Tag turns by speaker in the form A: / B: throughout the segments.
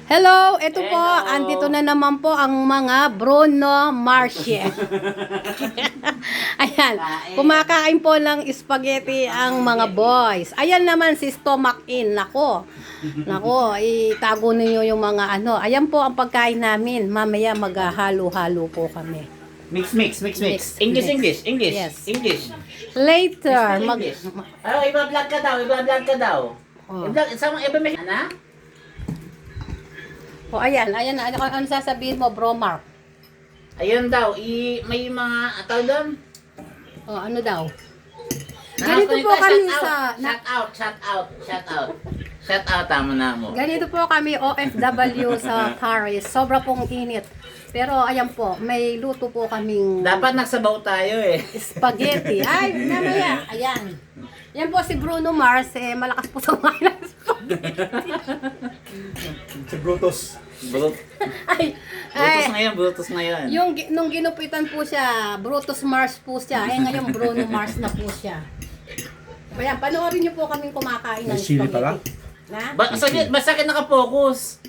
A: Hello, ito po,
B: Hello.
A: andito na naman po ang mga Bruno Marche. Ayan, kumakain po ng spaghetti ang mga boys. Ayan naman si Stomach In. Nako, itago ninyo yung mga ano. Ayan po ang pagkain namin. Mamaya maghahalo-halo po kami.
B: Mix.
A: Mix.
B: English.
A: Yes.
B: English.
A: Later,
B: English. Iba-vlog ka daw.
A: Oh.
B: Iba may... Ano?
A: Oh, ayan. Ano sasabihin mo, Bro Mark?
B: Ayun daw, may mga tao doon.
A: Oh, ano daw? Ganito po kami sa...
B: Shout out, tama na mo.
A: Ganito po kami OFW sa Paris. Sobra pong init. Pero ayan po, may luto po kaming
B: Dapat nagsabaw tayo eh.
A: spaghetti. Ay, mamaya. Ayan. Yan po si Bruno Mars. Malakas po sa mga
C: Si Brutus.
A: Ay,
B: Brutus ngayon.
A: nung ginupitan po siya, Brutus Mars po siya. Ngayon Bruno Mars na po siya. Ayan, panoorin niyo po kaming kumakain ng
C: May sili pala?
A: Na?
B: Basta ka nakafocus.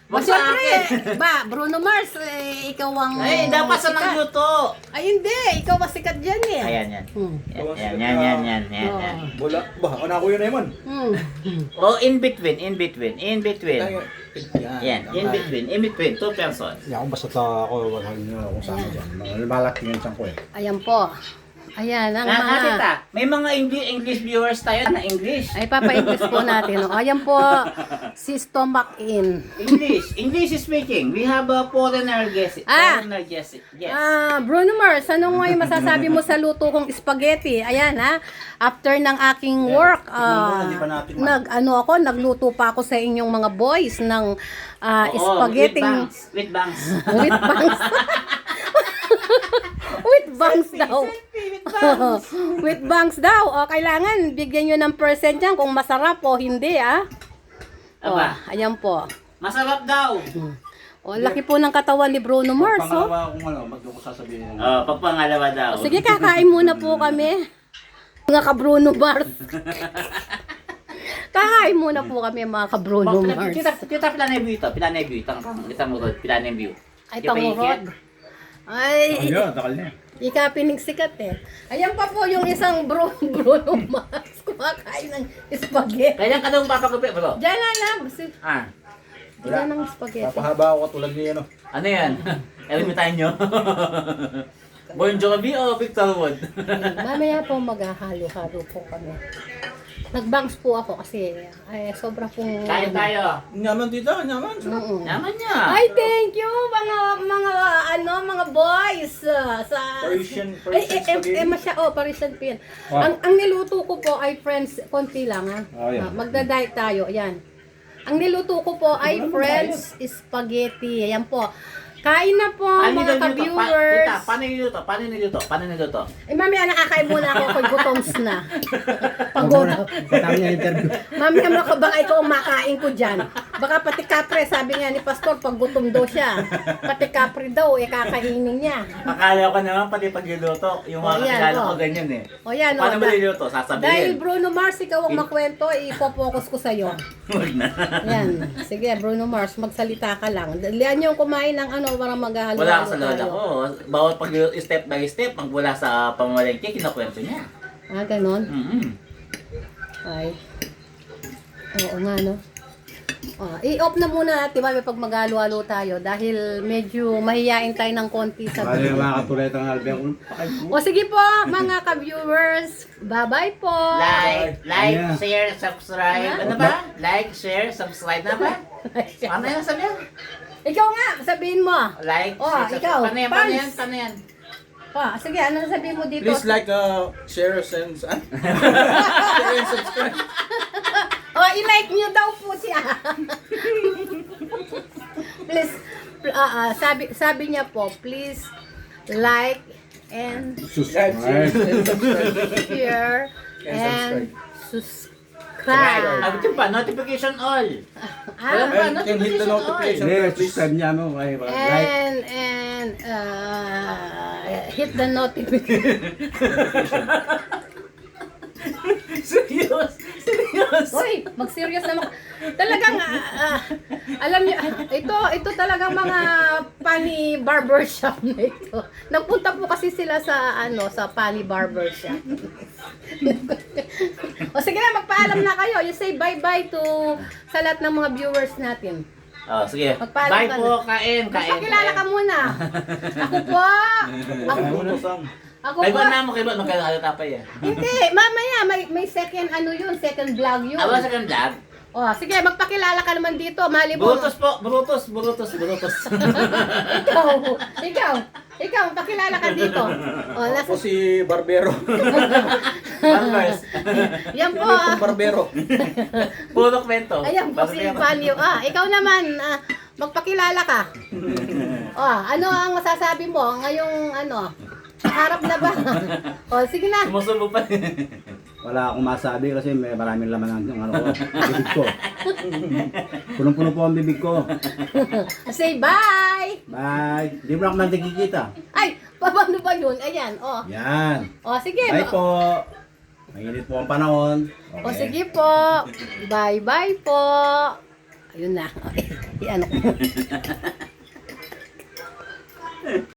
B: Wag sa akin.
A: Ba, Bruno Mars, ikaw ang
B: Ay, dapat sa
A: sikat.
B: nagluto.
A: Ay, hindi. Ikaw ang sikat dyan eh.
B: Ayan.
A: Hmm.
B: Yan.
C: Wala. Ba, ano ako yun naman?
A: Hmm.
B: Oh, in between. Yan, in between, two persons.
C: Hindi ako basta ako, wala nyo kung saan dyan. Malaki yung tiyan ko eh.
A: Ayan po. Ayan, ang mga...
B: Tita, may mga English viewers tayo na English.
A: Ay, papa-English po natin. O, ayan po, si Stomach In.
B: English speaking. We have a foreigner guest. Yes.
A: Bruno Mars, ano ngayon masasabi mo sa luto kong spaghetti? Ayan, ha? After ng aking work, nagluto pa ako sa inyong mga boys ng spaghetti.
B: With bangs.
A: With bangs. With bangs daw. With bangs daw. O, kailangan bigyan nyo ng percent yan kung masarap o hindi, ah. O,
B: Aba.
A: ayan po.
B: Masarap daw.
A: O, laki po ng katawan ni Bruno Mars, oh.
C: Pangalawa kung ano, ba't ko sasabihin?
B: Pagpangalawa daw.
A: O, sige, kakain muna po kami. Mga ka-Bruno Mars. Kakain muna po kami, mga ka-Bruno Mars.
B: Kita Pilaneview ito. Pilaneview. Kita mo ito. Pilaneview.
A: Ay, pangurod. Ay,
C: Ayun, takal niya.
A: ikapinig sikat eh. Ayan pa po yung isang Bruno Mars kumakain ng spaghetti.
B: Kaya ka daw papagupit, bro.
A: Diyan na lang. Diyan ng spaghetti.
C: Papahaba ako katulad niya, no?
B: Ano yan? Elimitahin nyo. Bon Jovi o Victor Wood?
A: Mamaya po maghahalo-halo po kami. Nagbangs po ako kasi sobra pong...
B: Kain tayo.
C: Nyaman dito, nyaman.
A: Mm-mm.
B: Naman niya.
A: Ay, thank you mga boys sa
C: Parisian
A: spaghetti. Parisian pin. Ang niluto ko po ay friends, konti lang ha.
C: Oh, yeah.
A: Magda-diet tayo, ayan. Ang niluto ko po ay friends spaghetti. Ayan po. Kain na po mga ka-viewers.
B: Tita, paano niluto?
A: Mamaya nakakain muna ako kay gutoms na. Pagod.
C: Batang niya interview.
A: Mamaya baka ikaw ang makain ko dyan. Baka pati kapre, sabi nga ni Pastor, pag gutom daw siya. Pati kapre daw, kakainin niya.
B: Akala ko naman pati pagluluto. Yung mga kakilala ko ganyan eh.
A: O yan,
B: Paano mo niluto?
A: dahil
B: Sasabihin.
A: Bruno Mars, ikaw ang makwento, ipopokus ko sa'yo.
B: Huwag na.
A: Yan. Sige, Bruno Mars, magsalita ka lang. Dalian yung kumain ng para maghahalo.
B: Wala ka sa lola ko. Bawat step by step, magmula sa pamamalengke, kinakwento niya.
A: Ganon?
B: Mm-hmm.
A: Ay. Oo nga, no? I-off na muna natin pag maghalo-halo tayo dahil medyo mahihain tayo ng konti sa
C: Kaya yung mga katulad ng Albion.
A: O sige po, mga ka-viewers. Bye-bye po.
B: Like,
C: Yeah.
B: share, subscribe. Ano ba? Like, share, subscribe na ba? Ano yung sabihin?
A: Ikaw nga, sabihin mo.
B: Like, share,
A: ikaw.
B: Paano yan?
A: Sige, ano sabihin mo dito?
C: Please like, share, and share and subscribe.
A: I-like nyo daw po siya. Please, sabi niya po, please like and
C: Subscribe. And subscribe.
A: share
C: And
A: and
B: Right.
A: subscribe.
B: Pa, notification all.
A: Ah,
C: And can hit the notification bell, please.
D: niya mo kay like.
A: and hit the notification.
B: Serious? Serious?
A: Hoy, mag-serious naman. Talagang, alam niyo, ito talagang mga funny barbershop na ito. Nagpunta po kasi sila sa, sa funny barbershop. O sige na, magpaalam na kayo. You say bye-bye to sa lahat ng mga viewers natin.
B: Oh, sige.
A: Magpaalam
B: Bye
A: ka
B: po, kain.
A: Magpakilala ka muna. Ako po. Ako
B: Kay
A: po.
B: ba na mo, kay ba? Magkano tapay yan?
A: Hindi, mamaya, may second second vlog yun.
B: Aba sa kang vlog?
A: O, sige, magpakilala ka naman dito, Malibu.
B: Brutus po, Brutus.
A: Ikaw, pakilala ka dito. O,
C: Ako si Barbero.
B: Barbers.
A: yan po.
C: Itong Barbero.
B: Puro kwento.
A: Ayan po si Value. Ikaw naman, magpakilala ka. Ano ang masasabi mo ngayong harap na ba? O, sige na.
B: Sumusubo pa.
D: Wala akong masabi kasi may maraming laman ang bibig ko. Punong-puno po ang bibig ko.
A: Say bye!
D: Bye! Di ba ako nang nakikita?
A: Ay, paano ba yun? Ayan, o.
D: Yan.
A: O, sige.
D: Bye po. Mainit po ang panahon.
A: O, sige po. Bye-bye po. Ayun na. Iyan ako.